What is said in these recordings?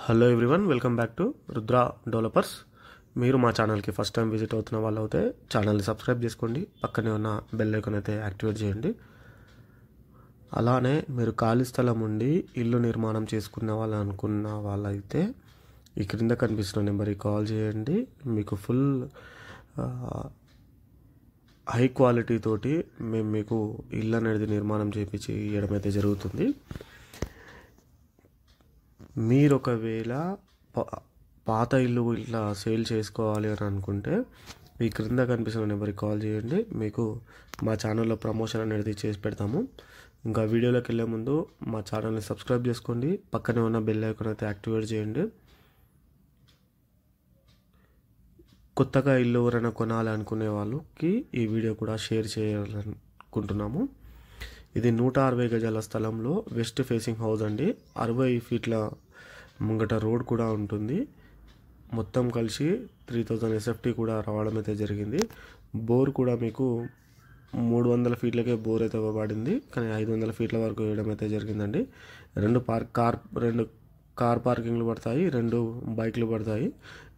Hello everyone, welcome back to Rudra developers. మీరు మా ఛానల్కి ఫస్ట్ టైం విజిట్ అవుతున్న వాళ్ళు అయితే ఛానల్ని సబ్స్క్రైబ్ చేసుకోండి. పక్కనే ఉన్న బెల్ ఐకాన్ అయితే యాక్టివేట్ చేయండి. అలానే మీరు ఖాళీ స్థలం ఉండి ఇల్లు నిర్మాణం చేసుకున్న వాళ్ళు అనుకున్న వాళ్ళైతే ఈ క్రింద కనిపిస్తున్న నెంబర్కి కాల్ చేయండి. మీకు ఫుల్ హై క్వాలిటీ తోటి మేము మీకు ఇల్లు అనేది నిర్మాణం చేయించి ఇవ్వడం అయితే జరుగుతుంది. మీరు ఒకవేళ పాత ఇల్లు ఇట్లా సేల్ చేసుకోవాలి అని అనుకుంటే ఈ క్రింద కనిపిస్తున్న నెంబర్కి కాల్ చేయండి. మీకు మా ఛానల్లో ప్రమోషన్ అనేది చేసి పెడతాము. ఇంకా వీడియోలోకి వెళ్ళే ముందు మా ఛానల్ని సబ్స్క్రైబ్ చేసుకోండి. పక్కనే ఉన్న బెల్ ఐకాన్ అయితే యాక్టివేట్ చేయండి. కొత్తగా ఇల్లు ఎవరైనా కొనాలి అనుకునే వాళ్ళకి ఈ వీడియో కూడా షేర్ చేయాలనుకుంటున్నాము. ఇది 160 గజాల స్థలంలో వెస్ట్ ఫేసింగ్ హౌస్ అండి. 60 ఫీట్ల ముంగట రోడ్ కూడా ఉంటుంది. మొత్తం కలిసి 3000 SFT కూడా రావడం అయితే జరిగింది. బోర్ కూడా మీకు 300 ఫీట్లకే బోర్ అయితే ఇవ్వబడింది, కానీ 500 ఫీట్ల వరకు వేయడం అయితే జరిగిందండి. రెండు కార్ పార్కింగ్లు పడతాయి, 2 బైక్లు పడతాయి.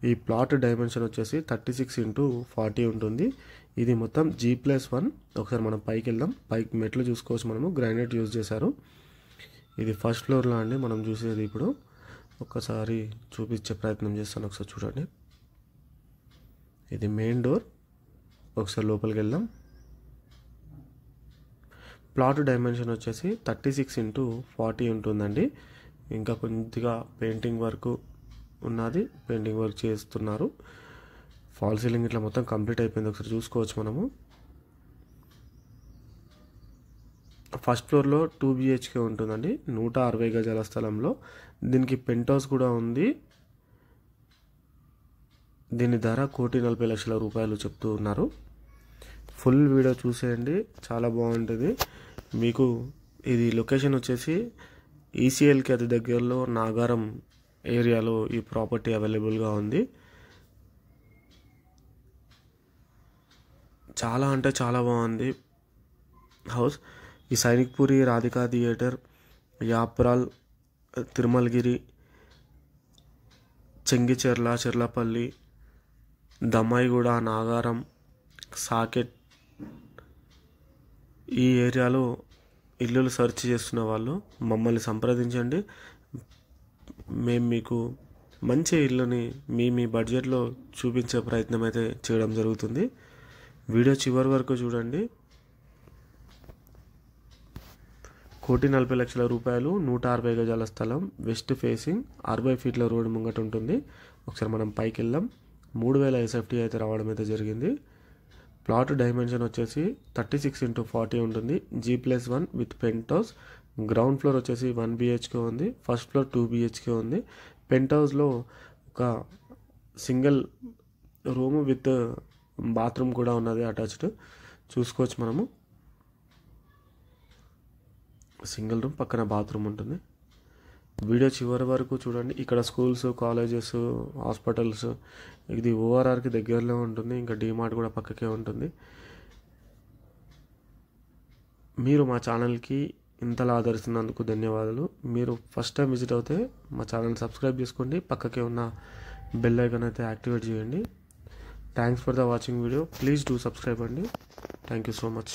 ఈ ప్లాట్ డైమెన్షన్ వచ్చేసి 36x40 ఉంటుంది. ఇది మొత్తం G+1. ఒకసారి మనం పైకి వెళ్దాం. పైకి మెట్లు చూసుకోవచ్చు, మనము గ్రానైట్ యూజ్ చేశారు. ఇది ఫస్ట్ ఫ్లోర్లో అండి మనం చూసేది. ఇప్పుడు ఒక్కసారి చూపించే ప్రయత్నం చేస్తాను, ఒకసారి చూడండి. ఇది మెయిన్ డోర్. ఒకసారి లోపలికి వెళ్దాం. ప్లాట్ డైమెన్షన్ వచ్చేసి 36x40 ఉంటుందండి. ఇంకా కొద్దిగా పెయింటింగ్ వర్క్ ఉన్నది, పెయింటింగ్ వర్క్ చేస్తున్నారు. ఫాల్ సీలింగ్ ఇట్లా మొత్తం కంప్లీట్ అయిపోయింది. ఒకసారి చూసుకోవచ్చు మనము. ఫస్ట్ ఫ్లోర్లో 2 BHK ఉంటుందండి. 160 గజాల స్థలంలో దీనికి పెంట్ హౌస్ కూడా ఉంది. దీని ధర 1,40,00,000 రూపాయలు చెప్తూ ఉన్నారు. ఫుల్ వీడియో చూసేయండి, చాలా బాగుంటుంది. మీకు ఇది లొకేషన్ వచ్చేసి ECLకి అతి దగ్గరలో నాగారం ఏరియాలో ఈ ప్రాపర్టీ అవైలబుల్గా ఉంది. చాలా అంటే చాలా బాగుంది హౌస్. ఈ సైనిక్పురి, రాధికా థియేటర్, యాప్రాల్, తిరుమలగిరి, చెంగిచెర్ల, చెర్లపల్లి, దమ్మాయిగూడ, నాగారం, సాకెట్ ఈ ఏరియాలో ఇల్లులు సెర్చ్ చేస్తున్న వాళ్ళు మమ్మల్ని సంప్రదించండి. మేము మీకు మంచి ఇల్లుని మీ బడ్జెట్లో చూపించే ప్రయత్నం అయితే చేయడం జరుగుతుంది. వీడియో చివరి వరకు చూడండి. 1,40,00,000 రూపాయలు, 160 గజాల స్థలం, వెస్ట్ ఫేసింగ్, 60 ఫీట్ల రోడ్ ముంగట ఉంటుంది. ఒకసారి మనం పైకి వెళ్దాం. 3,000 SFT అయితే రావడం అయితే జరిగింది. ప్లాట్ డైమెన్షన్ వచ్చేసి 36x40 ఉంటుంది. G+1 with penthouse. Ground floor వచ్చేసి 1 BHK ఉంది. ఫస్ట్ ఫ్లోర్ 2 BHK ఉంది. పెంట్ హౌస్లో ఒక సింగిల్ రూమ్ విత్ బాత్రూమ్ కూడా ఉన్నది అటాచ్డ్. చూసుకోవచ్చు మనము. సింగిల్ రూమ్, పక్కన బాత్రూమ్ ఉంటుంది. వీడియో చివరి వరకు చూడండి. ఇక్కడ స్కూల్స్, కాలేజెస్, హాస్పిటల్స్, ఇది ORRకి దగ్గరలో ఉంటుంది. ఇంకా డిమార్ట్ కూడా పక్కకే ఉంటుంది. మీరు మా ఛానల్కి ఇంతలా ఆదరిస్తున్నందుకు ధన్యవాదాలు. మీరు ఫస్ట్ టైం విజిట్ అవుతే మా ఛానల్ సబ్స్క్రైబ్ చేసుకోండి. పక్కకే ఉన్న బెల్ ఐకాన్ అయితే యాక్టివేట్ చేయండి. Thanks for the watching video. Please do subscribe అండి. Thank you so much.